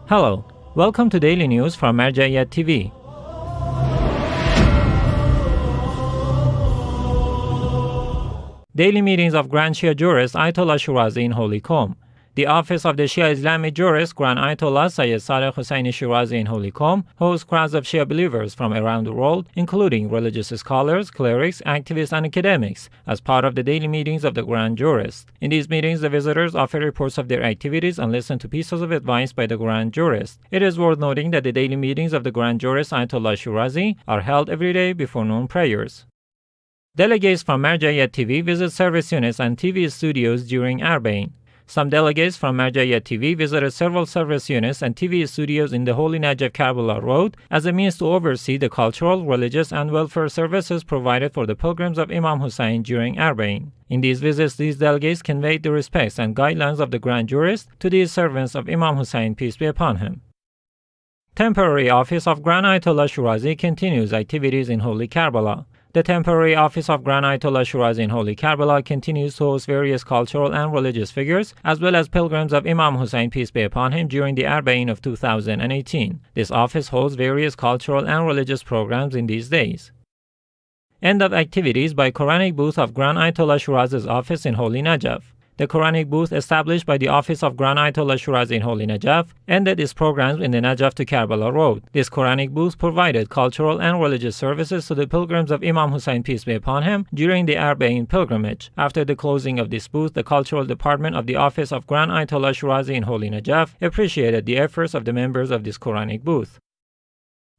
Hello, welcome to Daily News from Marjaeyat TV. Daily meetings of Grand Shia Jurist Ayatollah Shirazi in Holy Qom. The office of the Shia Islamic Jurist Grand Ayatollah Sayyid Husayniya Shirazi in Holy Qom hosts crowds of Shia believers from around the world, including religious scholars, clerics, activists, and academics, as part of the daily meetings of the Grand Jurist. In these meetings, the visitors offer reports of their activities and listen to pieces of advice by the Grand Jurist. It is worth noting that the daily meetings of the Grand Jurist Ayatollah Shirazi are held every day before noon prayers. Delegates from Marjaeyat TV visit service units and TV studios during Arbaeen. Some delegates from Marjaeyat TV visited several service units and TV studios in the Holy Najaf Karbala Road as a means to oversee the cultural, religious, and welfare services provided for the pilgrims of Imam Hussein during Arbaeen. In these visits, these delegates conveyed the respects and guidelines of the Grand Jurist to these servants of Imam Hussein, peace be upon him. Temporary Office of Grand Ayatollah Shirazi continues activities in Holy Karbala. The temporary office of Grand Ayatollah Shirazi in Holy Karbala continues to host various cultural and religious figures, as well as pilgrims of Imam Hussein, peace be upon him, during the Arbaeen of 2018. This office holds various cultural and religious programs in these days. End of activities by Quranic booth of Grand Ayatollah Shirazi's office in Holy Najaf. The Quranic booth established by the office of Grand Ayatollah Shirazi in Holy Najaf ended its programs in the Najaf to Karbala Road. This Quranic booth provided cultural and religious services to the pilgrims of Imam Hussein, peace be upon him, during the Arbaeen pilgrimage. After the closing of this booth, the cultural department of the office of Grand Ayatollah Shirazi in Holy Najaf appreciated the efforts of the members of this Quranic booth.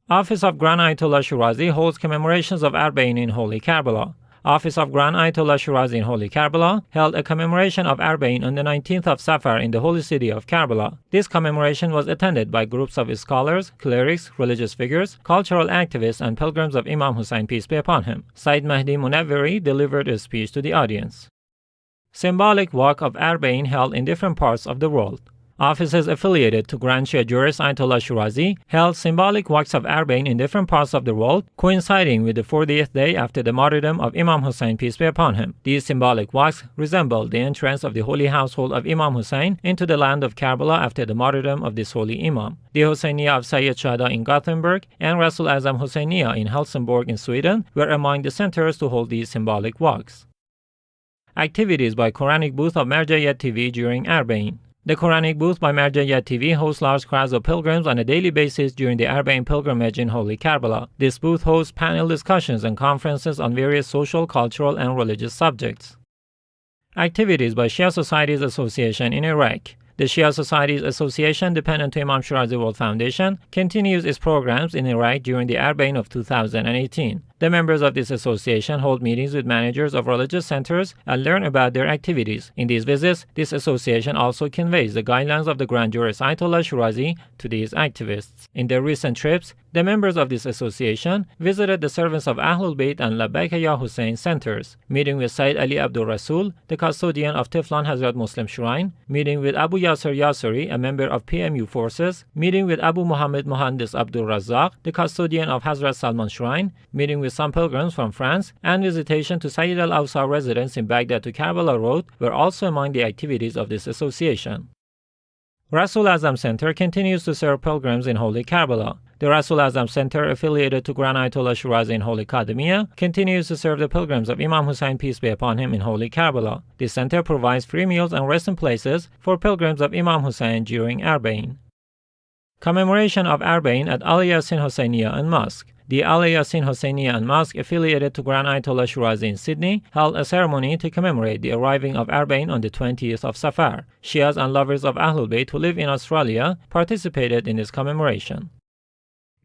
Office of Grand Ayatollah Shirazi holds commemorations of Arbaeen in Holy Karbala. Office of Grand Ayatollah Shirazi in Holy Karbala held a commemoration of Arbaeen on the 19th of Safar in the holy city of Karbala. This commemoration was attended by groups of scholars, clerics, religious figures, cultural activists, and pilgrims of Imam Hussein, peace be upon him. Sayyid Mahdi Munawwari delivered a speech to the audience. Symbolic walk of Arbaeen held in different parts of the world. Offices affiliated to Grand Shia Jurist Ayatollah Shirazi held symbolic walks of Arbaeen in different parts of the world, coinciding with the 40th day after the martyrdom of Imam Hussein, peace be upon him. These symbolic walks resembled the entrance of the holy household of Imam Hussein into the land of Karbala after the martyrdom of this holy Imam. The Husayniya of Sayyid Shada in Gothenburg and Rasul Azam Husayniya in Helsingborg in Sweden were among the centers to hold these symbolic walks. Activities by Quranic booth of Marjaeyat TV during Arbaeen. The Quranic booth by Marjaeyat TV hosts large crowds of pilgrims on a daily basis during the Arbaeen pilgrimage in Holy Karbala. This booth hosts panel discussions and conferences on various social, cultural, and religious subjects. Activities by Shia Societies Association in Iraq. The Shia Societies Association, dependent to Imam Shirazi World Foundation, continues its programs in Iraq during the Arbaeen of 2018. The members of this association hold meetings with managers of religious centers and learn about their activities. In these visits, this association also conveys the guidelines of the Grand Jurist Ayatollah Shirazi to these activists. In their recent trips, the members of this association visited the servants of Ahlul Bayt and Labbaik Ya Hussein centers, meeting with Sayyid Ali Abdul Rasul, the custodian of Tiflan Hazrat Muslim Shrine, meeting with Abu Yasser Yasseri, a member of PMU forces, meeting with Abu Muhammad Mohandes Abdul Razzaq, the custodian of Hazrat Salman Shrine, meeting with some pilgrims from France, and visitation to Sayyid al-Awsa residence in Baghdad to Karbala Road were also among the activities of this association. Rasul Azam Center continues to serve pilgrims in Holy Karbala. The Rasul Azam Center, affiliated to Grand Ayatollah Shirazi in Holy Qadimiyya, continues to serve the pilgrims of Imam Hussein, peace be upon him, in Holy Karbala. This center provides free meals and resting places for pilgrims of Imam Hussein during Arbaeen. Commemoration of Arbaeen at Yasin Husayniya and Mosque. The Yasin Husayniya and Mosque, affiliated to Grand Ayatollah Shirazi in Sydney, held a ceremony to commemorate the arriving of Arbaeen on the 20th of Safar. Shias and lovers of Ahlul Bayt who live in Australia participated in this commemoration.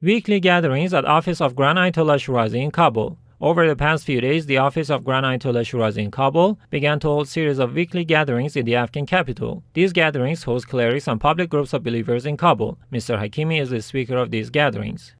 Weekly gatherings at Office of Grand Ayatollah Shirazi in Kabul. Over the past few days, the Office of Grand Ayatollah Shirazi in Kabul began to hold a series of weekly gatherings in the Afghan capital. These gatherings host clerics and public groups of believers in Kabul. Mr. Hakimi is the speaker of these gatherings.